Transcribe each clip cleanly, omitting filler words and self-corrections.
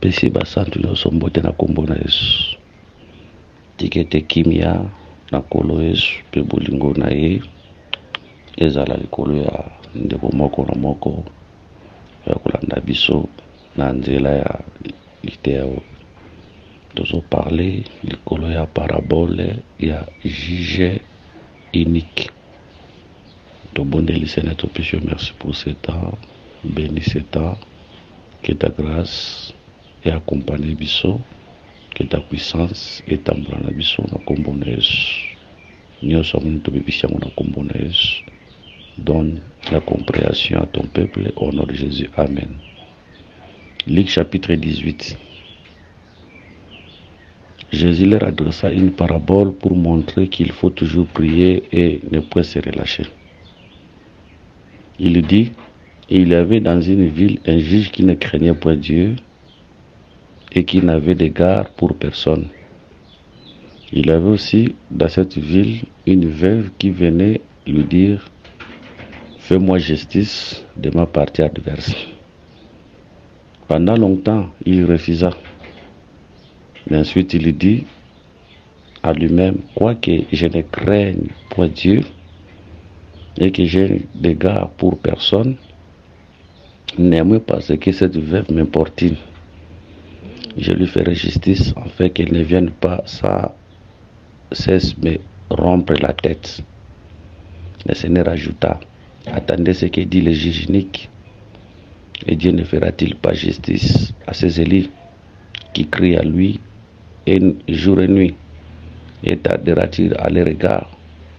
pesi basantu nyonso mbote na kombo na Yesu. Tikete kimia na kolo Yesu pe bolingo na ye ezala likolo ya ndeko moko na moko ya kolanda biso na nzela ya liteo. Tozo parler likolo ya parabole ya juge unique. Tobondeli Seigneur, te péché, merci pour ce temps. Bénis ce temps. Que ta grâce ait accompagné Bisso. Que ta puissance ait embrana Bisso na kombo na Yesu. Nous sommes tous na kombo na Yesu. Donne la compréhension à ton peuple au nom de Jésus. Amen. Luc chapitre 18. Jésus leur adressa une parabole pour montrer qu'il faut toujours prier et ne point se relâcher. Il dit, il y avait dans une ville un juge qui ne craignait point Dieu et qui n'avait d'égard pour personne. Il y avait aussi dans cette ville une veuve qui venait lui dire, fais-moi justice de ma partie adverse. Pendant longtemps, il refusa. Mais ensuite, il dit à lui-même, quoique je ne craigne point Dieu et que j'ai d'égard pour personne, néanmoins parce que cette veuve m'importune, je lui ferai justice afin qu'elle ne vienne pas sans cesse me rompre la tête. Le Seigneur ajouta, attendez ce que dit le juge unique, et Dieu ne fera-t-il pas justice à ses élus qui crient à lui et jour et nuit, et tardera-t-il à leur égard?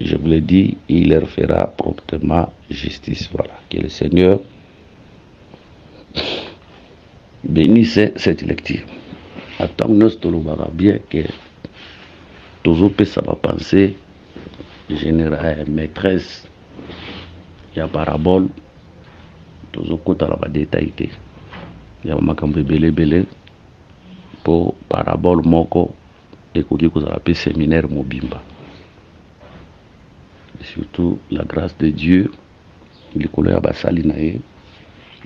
Je vous le dis, il leur fera promptement justice. Voilà, que le Seigneur bénisse cette lecture. Attends, nous te bien que toujours ça va penser général maîtresse il y a parabole toujours côté la détail il y a makambo belé pour parabole moko et qu'on dit que ça appelle séminaire mobimba. Surtout la grâce de Dieu, il est à basali na ye,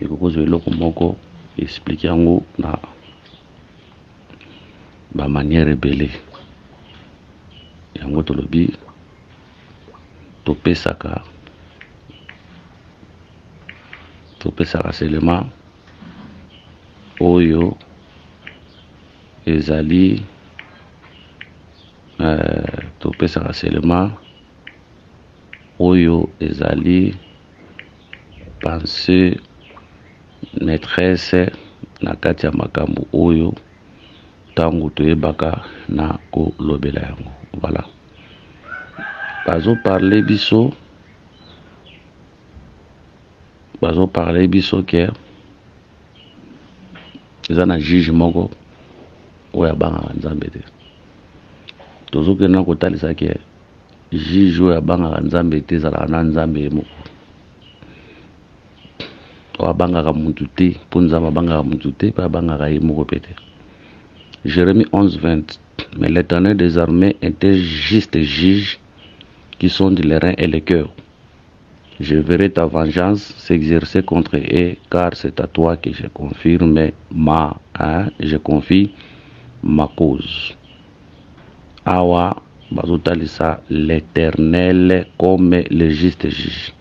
et que je l'ai moko expliquer en na ba manière rebelle. Et en to lobi to pesaka seulement oyo ezali to pesaka seulement oyo ezali pensée maîtresse na kati ya makambo oyo tango toyebaka na kolobela yango. Voilà, bazo parler biso ke eza na juge moko oyo abangaka nzambe te. Tozokenda kotalisa ke juge oyo abangaka nzambe te ezalaka na nzambe ye moko oyo abangaka mutu te mpo nzambe abangaka mutu te mpe abangaka ye moko pe te. Jérémie 11:20. Mais l'Éternel des armées est un juste juge qui sonde les reins et les cœurs. Je verrai ta vengeance s'exercer contre eux, car c'est à toi que je confirme je confie ma cause. Awa bazotalisa l'Éternel comme le juste juge.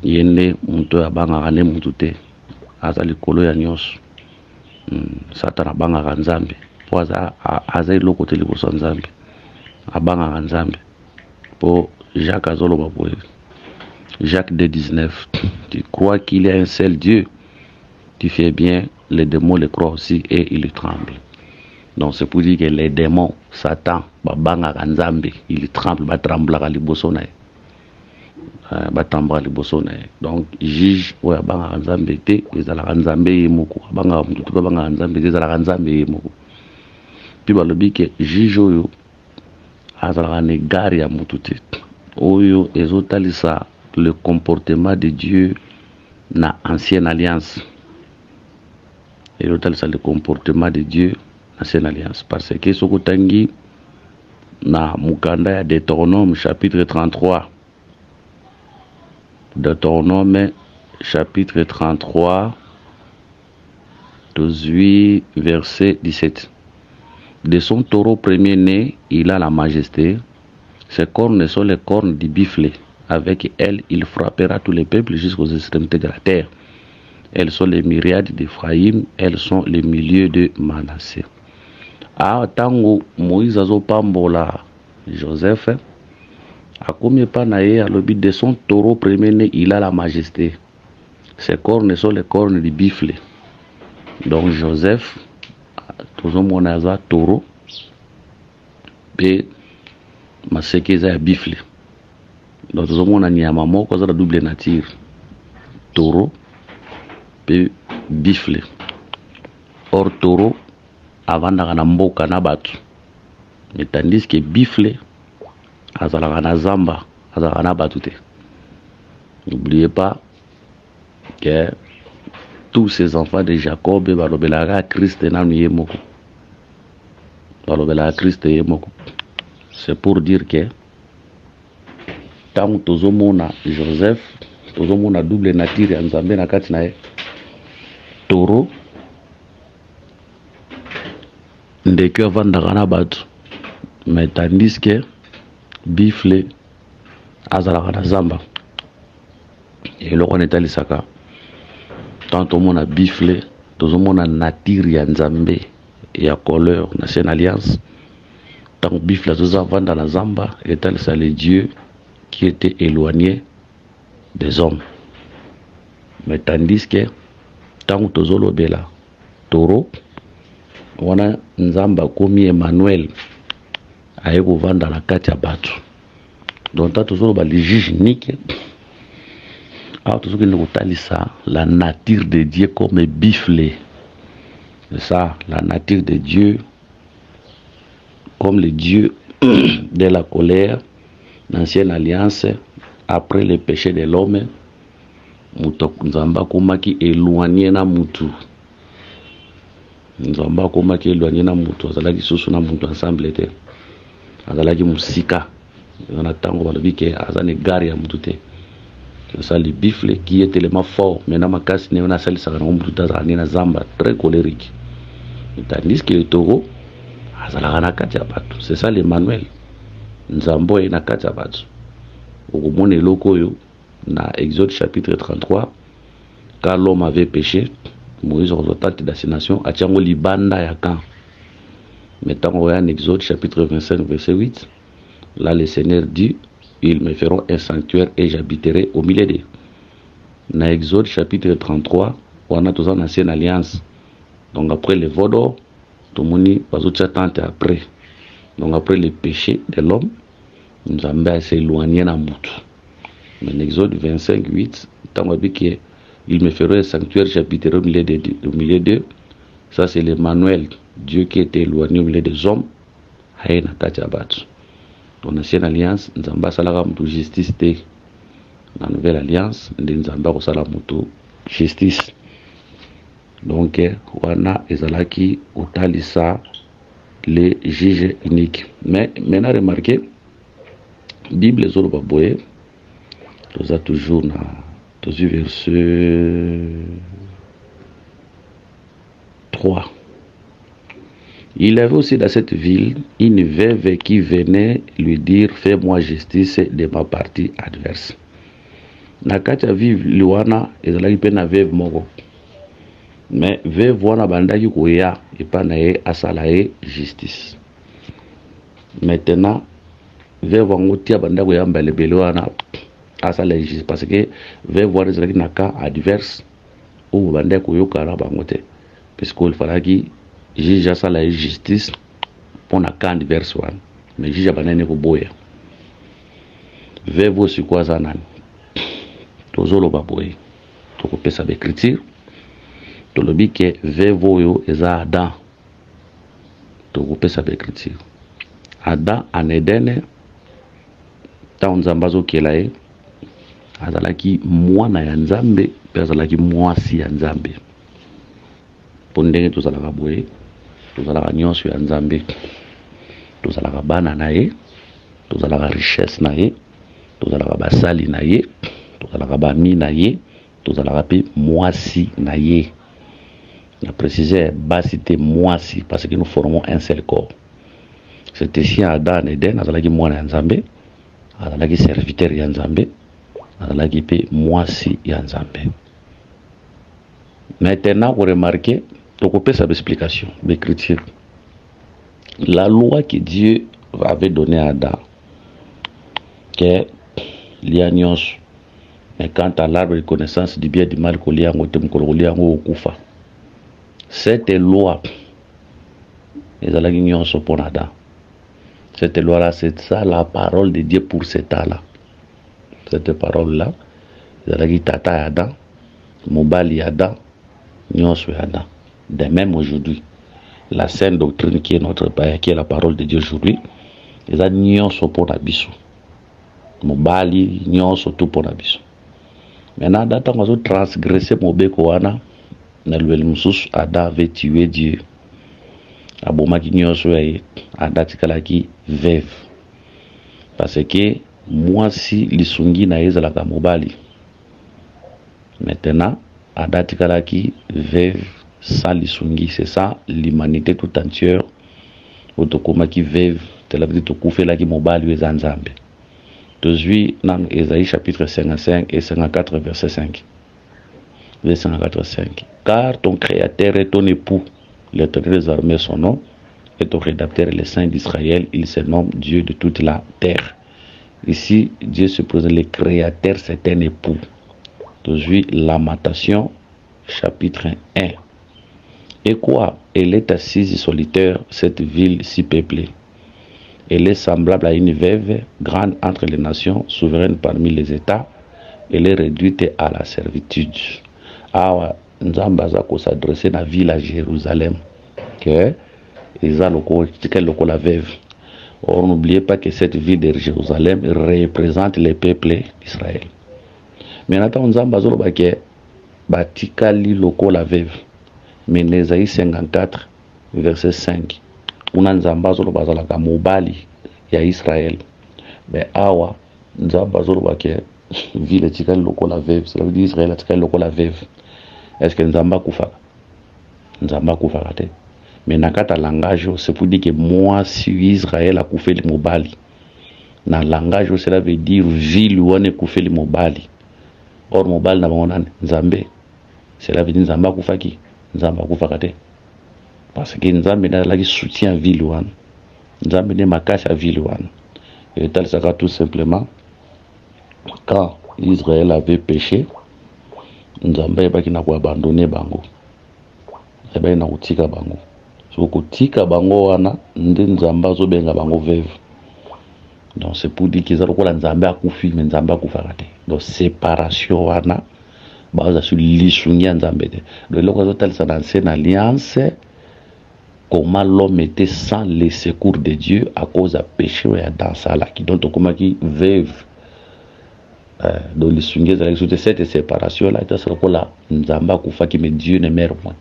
Yende muto abangaka ne mutu te aza likolo ya nyonso. Satan abangaka nzambe po aza eloko te liboso ya nzambe, abangaka nzambe po Jacques azoloba boye. Jacques 2:19. Tu crois qu'il y a un seul Dieu, tu fais bien, les démons le croient aussi et ils tremblent. Donc c'est pour dire que les démons, Satan, babangaka nzambe, ils tremblent, batremblaka liboso na ye. Donc juge oyo abangaka nzambe te ezalaka nzambe ye moko, abangaka mutu te abangaka nzambe te ezalaka nzambe ye moko. Puis balobi ke juge oyo azalaka na égard ya mutu te, oyo ezotalisa le comportement de Dieu na ancienne alliance. Ezotalisa le comportement de Dieu na ancienne alliance, parce que sokotangi na mukanda ya Deutéronome chapitre 33. Deutéronome chapitre 33 18, verset 17. De son taureau premier-né, il a la majesté. Ses cornes sont les cornes du buffle. Avec elles, il frappera tous les peuples jusqu'aux extrémités de la terre. Elles sont les myriades d'Ephraïm, elles sont les milieux de Manassé. Ah, tango Moïse azopambola Joseph, a combien pas naé à l'obit de son taureau premier-né, il a la majesté. Ses cornes sont les cornes du buffle. Donc Joseph, tout le monde a un taureau, et ma séquence buffle. Donc tout le monde a un maman qui a double nature. Taureau, et buffle. Or taureau, avant d'en mboka na batu. Mais tandis que buffle, azalaka na zamba, azalaka na batu te. N'oubliez pas que tous ces enfants de Jacob balobelaka Christ nanu ye moko. Balobelaka Christ ye moko. C'est pour dire que tant tozomona Joseph, tozomona double nature ya Nzambe na kati na ye. Taureau ndeke avandaka na batu, mais tandis que buffle azalaka na zamba. Eloko netalisaka tant tomona buffle tozomona nature ya Nzambe ya couleur na Ancienne Alliance. Tant buffle azovanda na zamba etalisa les dieux qui étaient éloignés des hommes. Mais tandis que tant tozolobela taureau wana Nzamba komi Emmanuel aye kovanda na kati ya batu. Donc ta tozoloba le juge unique. Alors tout ce que nous ça, la nature de Dieu comme buffle. C'est ça, la nature de Dieu comme le Dieu de la colère, l'ancienne alliance, après le péché de l'homme, Nzamba komaki éloigné na mutu. Nzamba komaki éloigné na mutu, azalaki susu na mutu ensemble te. Azalaki musika. On attend qu'on va le dire que azane gari ya mutu te. C'est ça le buffle qui est tellement fort. Maintenant, ma casse n'est pas celle de la zamba, très colérique. Tandis que le taureau, c'est ça l'Emmanuel. Nzambo est na katiabatu. Au monde loko yo, na Exode chapitre 33, car l'homme avait péché, Moïse resortait d'assignation, à Tiango Libanda Yakan. Maintenant, on voit en Exode chapitre 25, verset 8. Là, le Seigneur dit, ils me feront un sanctuaire et j'habiterai au milieu d'eux. Dans Exode chapitre 33, on a tous en ancienne alliance. Donc après le vaudor, tout le monde va s'attendre après. Donc après le péché de l'homme, nous avons s'éloigner dans Moutou. Mais Exode 25, 8, tant que il me fera un sanctuaire, j'habiterai au milieu d'eux. Ça c'est l'Emmanuel, Dieu qui était éloigné au milieu des hommes. Dans l'ancienne alliance, nous avons justice. Dans la nouvelle alliance, nous avons justice. Donc, wana ezalaki otalisa les juges uniques. Mais maintenant, remarquez, Bible zolo baboye, nous a toujours na verset 3. Il avait aussi dans cette ville une veuve qui venait lui dire fais-moi justice de ma partie adverse. Nakacha vive luana ezalaki pe na veuve moko. Mais veuve wana bandaki koya epa na ye asala ye justice. Maintenant veuve wango tia bandaki koyamba lebele wana asala justice parce que veuve wana ezalaki na cas adverse ou bandaki koyokana bango te puisque il falaki juge asala ye justice pour na cas adverse wana mais juge abanene koboya veuve aussi kwa zanani tozoloba boye tokopesa baécriture tolobi ke veuve oyo eza Adam tokopesa baécriture Adam en Eden ntango Nzambe azokela ye azalaki mwana ya Nzambe mpe azalaki mwasi ya Nzambe mpo ndenge tozalaka boye tozalaka nyonso ya Nzambe tozalaka bana na ye tozalaka richesse na ye tozalaka basali na ye tozalaka bami na ye tozalaka pe mwasi na ye a précisé bas c'était moi si parce que nous formons un seul corps. C'était si Adam et Eden, azalaki mwana nzambe, azalaki serviteur ya nzambe, azalaki pe moi si ya nzambe. Maintenant, vous remarquez, donc on peut sa explication, l'écriture. La loi que Dieu avait donnée à Adam, que l'ignorance, mais quant à l'arbre de connaissance du bien et du mal, cette loi, cette loi-là, c'est ça la parole de Dieu pour cet temps-là. Cette parole-là, tata Adam, mobali Adam, Adam. De même aujourd'hui, la sainte doctrine qui est notre Père, qui est la parole de Dieu aujourd'hui, ils ont pour l'abisso. Mobali, surtout pour l'abisso. Maintenant, Adam a transgressé Mobeko Ana, Adam avait tué Dieu. Abomaki nyonso Adam tikalaki veuve. Parce que moi si lisungi na ezalaka mobali. Maintenant, Adam tikalaki veuve sans lisungi, c'est ça l'humanité tout entière. Otokomaki veuve, tel veut dire tokufelaki mobali ezanzambe. Tozui dans Ésaïe chapitre 55 et 54 verset 5. Verset 54 5. Car ton créateur est ton époux, l'Éternel des armées son nom, et ton rédacteur est le Saint d'Israël, il se nomme Dieu de toute la terre. Ici, Dieu se présente, le créateur c'est un époux. Tozui Lamentation chapitre 1. Et quoi? Elle est assise solitaire, cette ville si peuplée. Elle est semblable à une veuve, grande entre les nations, souveraine parmi les États. Elle est réduite à la servitude. Ah, Nzamba Zako s'adressait à la ville à Jérusalem. Que ils ont la veuve. Or, n'oubliez pas que cette ville de Jérusalem représente les peuples d'Israël. Mais maintenant, Nzamba Zolo Bake, Batikali loko la veuve. Mais Nésaïe 54, verset 5. Una nzamba zolo bazalaka mobali ya Israël. Mais awa nzamba zolo bake ville tikali loko la veuve, ça veut dire Israël tikali loko la veuve. Est-ce que nzamba kufaka? Nzamba kufaka te. Mais nakata langage c'est pour dire que moi si Israël a koufé le mobali. Na langage cela veut dire ville wane koufé le mobali. Or mobali na bangonane nzambe. Cela veut dire nzamba kufaki. Nzamba kufaka te. Parce que Nzambe n'a pas soutien à ville ouane. Nzambe n'a pas caché à ville ouane. Et tel ça tout simplement, quand Israël avait péché, Nzambe n'a pas abandonné bango. Et bien n'a utika bango. So kutika bango wana, Nzamba zo benga bango veuve. Donc c'est pour dire qu'ils ont quoi Nzambe a koufi, mais Nzambe a koufarate. Donc séparation wana, base sur l'issungi Nzambe. Donc l'occasion tel ça dans une alliance. Comment l'homme était sans les secours de Dieu à cause du péché dans ça là qui donc comment qui veuve dans les sunges de cette séparation là c'est ce qu'on a nzamba kufa qui mais Dieu ne meurt point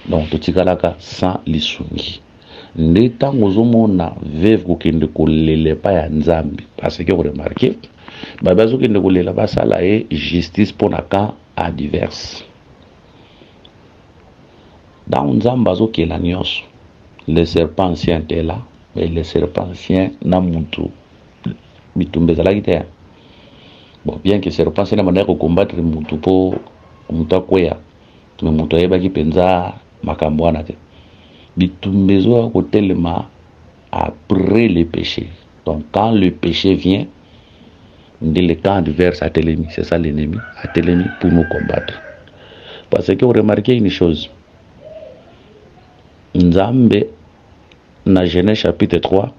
donc tout tikalaka sans les sunges n'étant aux hommes veuve ko kende ko lele pa ya nzambi parce que vous remarquez babazo kende ko lela ba sala et justice pour na cas adverse. Dans Nzambazo qui est la nyos, le serpent ancien était là, mais le serpent ancien n'a muntu. Bon, bien que le serpent ancien n'a pas combattre muntu pour muta kwea, mais muta eba qui penza makambwana te. Bitumbezo a tellement après le péché. Donc quand le péché vient, le camp adverse a l'ennemi, c'est ça l'ennemi, a l'ennemi pour nous combattre. Parce que vous remarquez une chose. Nzambe na Genèse chapitre 3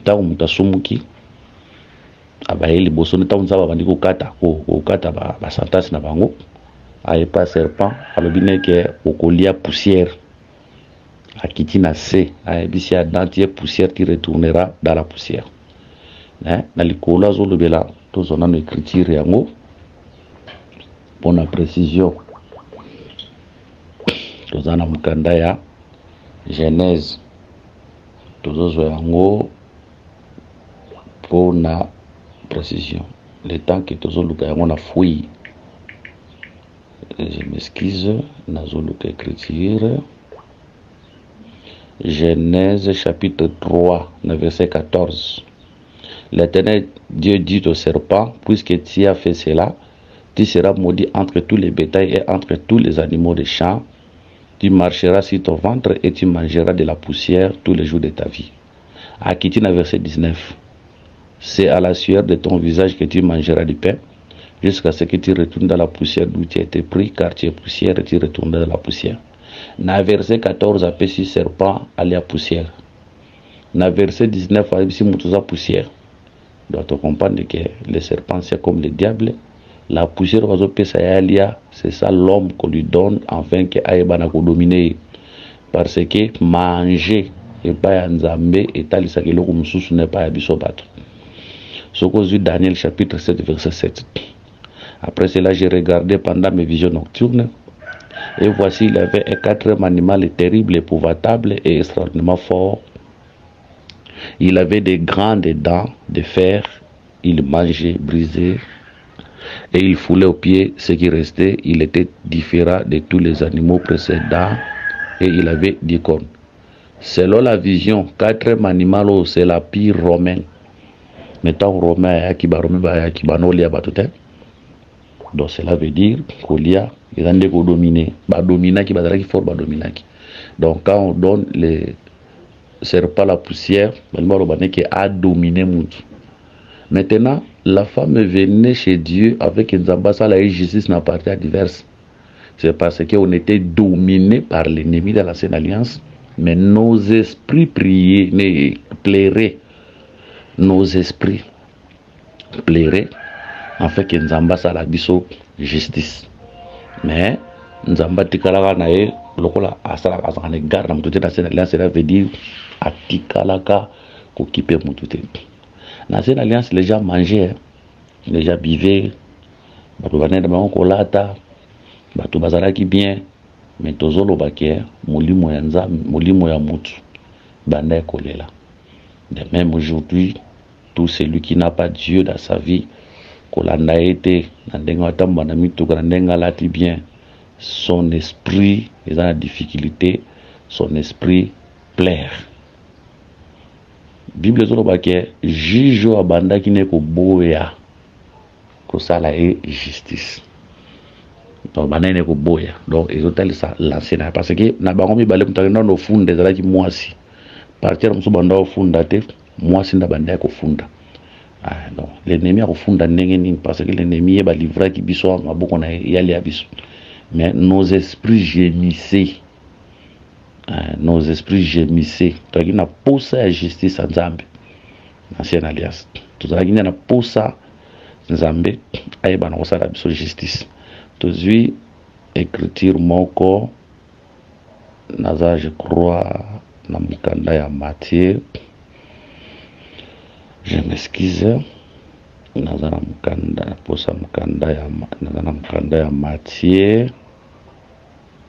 tawu mutasumuki abayeli bosoni tawu nzaba bandiko kata kata ba sentence na bango aye pas serpent alobine ke okolia poussière akiti na se aye bisi adantie poussière qui retournera dans la poussière na likolo azolobela tozona na écriture yango pour la précision tozana mukanda ya Genèse toujours yango pour la précision le temps que toujours luka yango na fouille Je m'excuse, Nazolo écriture. Genèse chapitre 3, verset 14. L'Éternel Dieu dit au serpent, puisque tu as fait cela, tu seras maudit entre tous les bétails et entre tous les animaux des champs. Tu marcheras sur ton ventre et tu mangeras de la poussière tous les jours de ta vie. Akitina, verset 19. C'est à la sueur de ton visage que tu mangeras du pain, jusqu'à ce que tu retournes dans la poussière d'où tu as été pris, car tu es poussière et tu retournes dans la poussière. Na verset 14, appelle si serpent, aller à poussière. Na verset 19, appelle si moutouza poussière. Donc, on comprend que les serpents, c'est comme le diable. La poussière, c'est ça l'homme qu'on lui donne afin qu'il aille dominer. Parce que manger et pas Nzambe et talisa que l'homme sous n'est pas abisso battre. Ce que dit Daniel chapitre 7, verset 7. Après cela, j'ai regardé pendant mes visions nocturnes. Et voici, il avait un quatrième animal terrible, épouvantable et extraordinairement fort. Il avait des grandes dents de fer. Il mangeait, brisait. Et il foulait aux pieds ce qui restait. Il était différent de tous les animaux précédents. Et il avait 10 cornes. Selon la vision, quatrième animal, c'est la pire romaine. Mettons romain, donc cela veut dire qu'il y a des dominés. Donc quand on donne les serpents la poussière, qui a dominé Moutou. Maintenant, la femme venait chez Dieu avec une ambassade la justice dans partie diverses. C'est parce qu'on était dominé par l'ennemi de l'ancienne alliance, mais nos esprits priaient, plairaient. Nos esprits plairaient afin que Nzamba sala biso justice. Mais Nzamba tikalaka na ye lokola asala asana garde na mutute na alliance, cela veut dire atikalaka kokipe mutute. Dans cette alliance, les gens mangeaient, les gens buvaient, bato banene bango kolata, bato bazalaki bien, mais tozolo baké molimo ya Nzambe, molimo ya mutu banda kolela. De même aujourd'hui, tout celui qui n'a pas Dieu dans sa vie, kolanda été nandenga tamba na mitu nandenga lati bien, son esprit est dans la difficulté, son esprit plaire. Bible zolo baké juge abanda ki ne ko boya ko sala e justice. Donc banane ko boya. Donc ils ont tel ça l'ancien parce que na bango mi balé mutaka no funda zala ki mwasi. Partir muso banda ofunda te mwasi nda banda ko funda. Ah non, l'ennemi a refunda ndenge parce que l'ennemi est livré qui biso maboko na yali abiso. Mais nos esprits gémissaient. Nos esprits gémissaient. Donc il n'a pas sa justice en Zambie. Ancienne alliance. Tout ça il n'a pas sa Zambie. Aïe ban on sa justice. Tout suit écriture mon corps. Naza je crois na mukanda ya Matthieu. Je m'excuse. Naza na mukanda posa mukanda ya naza na mukanda ya Matthieu.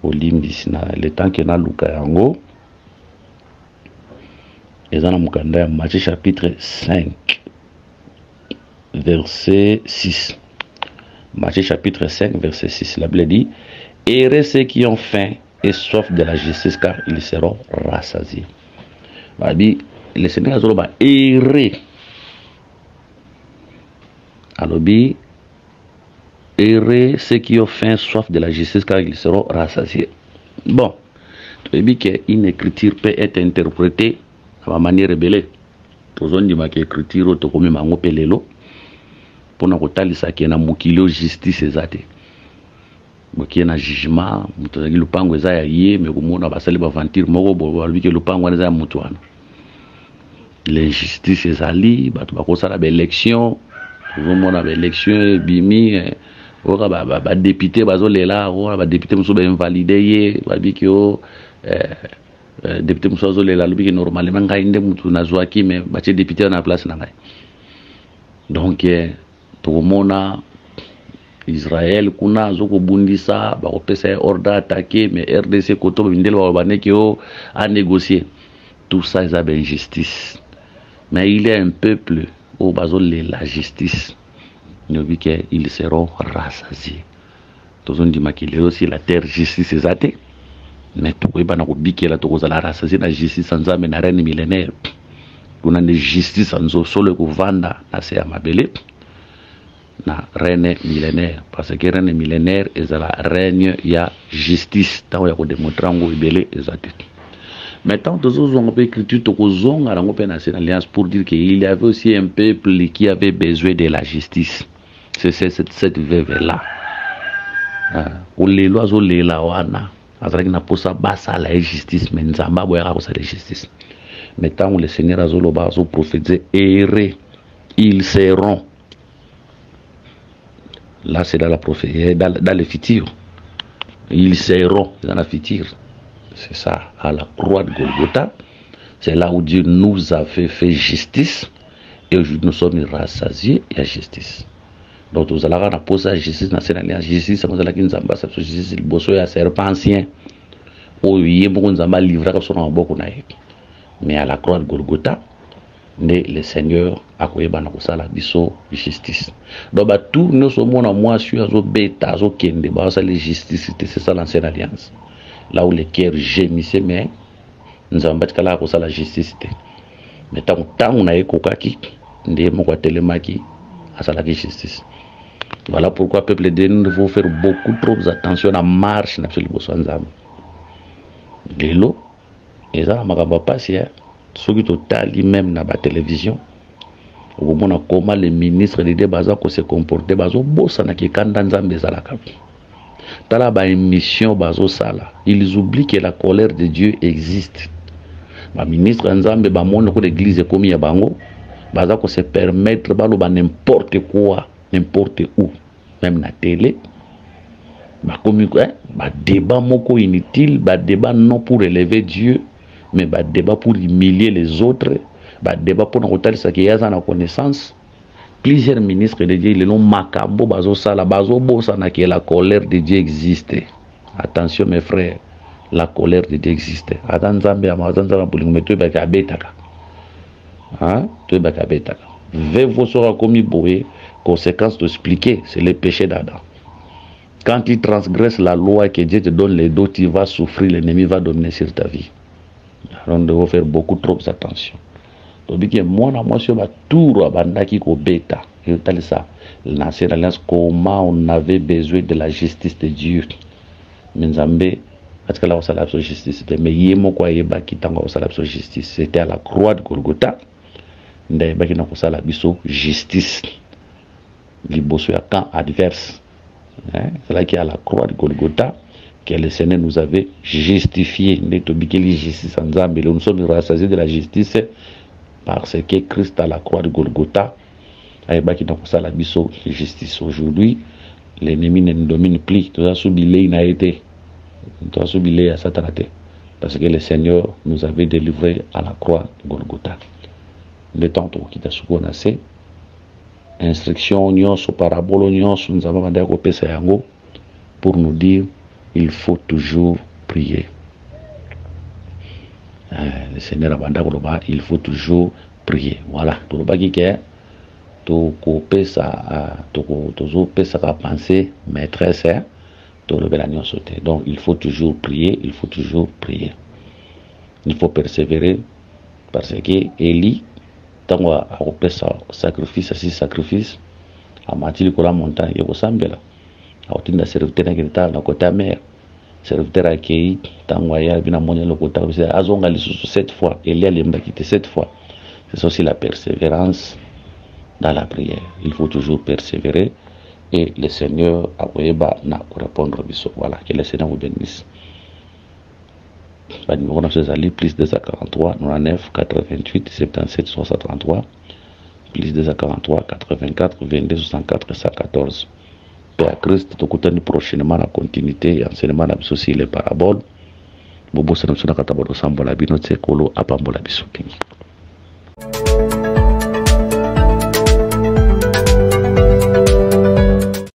Olimbisi na le temps que na luka yango. Eza na mukanda ya Matthieu chapitre 5 verset 6. Matthieu chapitre 5 verset 6. La Bible dit: Heureux ceux qui ont faim et soif de la justice, car ils seront rassasiés. Le Seigneur a dit heureux. Alors, heureux ceux qui ont faim, soif de la justice, car ils seront rassasiés. Bon, tu veux dire qu'une écriture peut être interprétée de manière rebelle. Pour on dit que l'écriture est comme un pelelo. Pour nous retalisa qui est na mukilo justice exacte. Qui est na jugement, mutazaki lupango eza ya ye, mais komona basali ba aventure moko bo lui que lupango eza ya mutu wana. L'injustice ezali, bato bakosala ba élection. Mona ba élection bimi oka ba député bazolela oka ba député muso ba invalider ye babiki o député muso bazolela lobiki normalement ngai nde mutu nazwaki mais ba che député na place na ngai. Donc to mona Israël kuna zoko bundisa ba opesa ordre attaquer mais RDC koto bindel ba baneki o à négocier. Tout ça est injustice. Mais il y a un peuple au bazol la justice. Ils seront rassasiés. Tozon di makile aussi la terre justice ezate. Mais tout est bana ko bikela to kozala rassasier na justice nzambe na reine millénaire. Kuna ne justice nzo solo ko vanda na se ya mabele na reine millénaire parce que reine millénaire ezala règne ya justice tant ya ko démontrer ngo ibele ezate. Maintenant tous ont peu écriture to kozonga rango pe na se alliance pour dire qu'il y avait aussi un peuple qui avait besoin de la justice. C'est cette veuve là. Ou les lois zo lela wana azalaki na posa basa la justice mais nzamba boyaka ko sa de justice. Maintenant où le Seigneur azoloba azo prophétiser erré ils seront. Là c'est dans la prophétie dans le futur. Ils seront dans la futur. C'est ça à la croix de Golgotha. C'est là où Dieu nous a fait justice et aujourd'hui nous sommes rassasiés et à justice. Donc vous allez avoir la justice nationale, la justice, vous allez avoir la justice, le bosso ya serpent ancien. Oh oui, beaucoup nous avons livré comme ça dans beaucoup naïf. Mais à la croix de Golgotha, le Seigneur a créé la justice. Donc tout nous sommes en moi sur zo bêta, zo kende, bah ça la justice, c'est ça l'ancienne alliance. Là où les cœurs gémissaient, mais nous avons pas là pour ça la justice. Mais tant on a écouté qui, nous avons télémaki à ça la justice. Voilà pourquoi peuple de nous devons faire beaucoup trop attention à la marche na le bosso nzambe. Lelo eza makamba pasi ya soki totali même na ba télévision okomona comment les ministres de baza ko se comporter bazo bossa na kikanda nzambe ezalaka. Tala ba émission bazo sala, ils oublient que la colère de Dieu existe. Ba ministre nzambe ba monde ko l'église comme ya bango baza ko se permettre baloba n'importe quoi, n'importe où, même na télé. Bah comme bah débat moko inutile, bah débat non pour élever Dieu, mais bah débat pour humilier les autres, bah débat pour nous ça qui est en connaissance. Plusieurs ministres de Dieu, ils l'ont macabo bazo sala bazo bossa na que la colère de Dieu existe. Attention mes frères, la colère de Dieu existe. Atanzambe amazanza bulingo meto ba kabetaka. Hein? Tu ba kabetaka. Vevo sera commis boé, conséquence de expliquer, c'est le péché d'Adam. Quand tu transgresses la loi que Dieu te donne les dos, tu vas souffrir, l'ennemi va dominer sur ta vie. Alors nous devons faire beaucoup trop attention. Donc moi sur ma tour abandaki ko beta. Et ça, l'ancienne alliance, comment on avait besoin de la justice de Dieu. Menzambe, parce que là on s'est la justice, mais yemo kwa yeba kitanga on s'est la justice. C'était à la croix de Golgotha. Ndaye baki na ko sala biso justice. Liboso ya camp adverse. C'est là qu'il y a la croix de Golgotha que le Seigneur nous avait justifié. Nous sommes rassasiés de la justice parce que Christ à la croix de Golgotha a la justice. Aujourd'hui, l'ennemi ne nous domine plus. Tout ça subilé n'a été. Tout ça subilé à Satan. Parce que le Seigneur nous avait délivrés à la croix de Golgotha. Le temps qui t'a soukonassé. Instruction nyonso parabole nyonso nous avons mandé kopesa yango pour nous dire il faut toujours prier. Le Seigneur a mandé koloba il faut toujours prier. Voilà, to lobaki ke to kopesa to pesa ka penser maîtresse to lobela nyonso te. Donc il faut toujours prier, il faut toujours prier. Il faut persévérer parce que Élie tango akopesa sacrifice asi sacrifice amatili kola montagne yeko sambela akotinda serviteur na kinta na kota mer serviteur akei tango ya bina monya lokota azonga lisusu 7 fois Elia lemba kite 7 fois. C'est aussi la persévérance dans la prière. Il faut toujours persévérer et le Seigneur akoyeba na répondre biso. Voilà, que le Seigneur vous bénisse. Le numéro de plus 243 99 88 77 633 plus 243 84 22 64 114. Père Christ, tu écoutes prochainement la continuité et enseignement de les paraboles. Bobo, c'est notre katabo de Sambola Bino Tsekolo, Apambola Bisouki.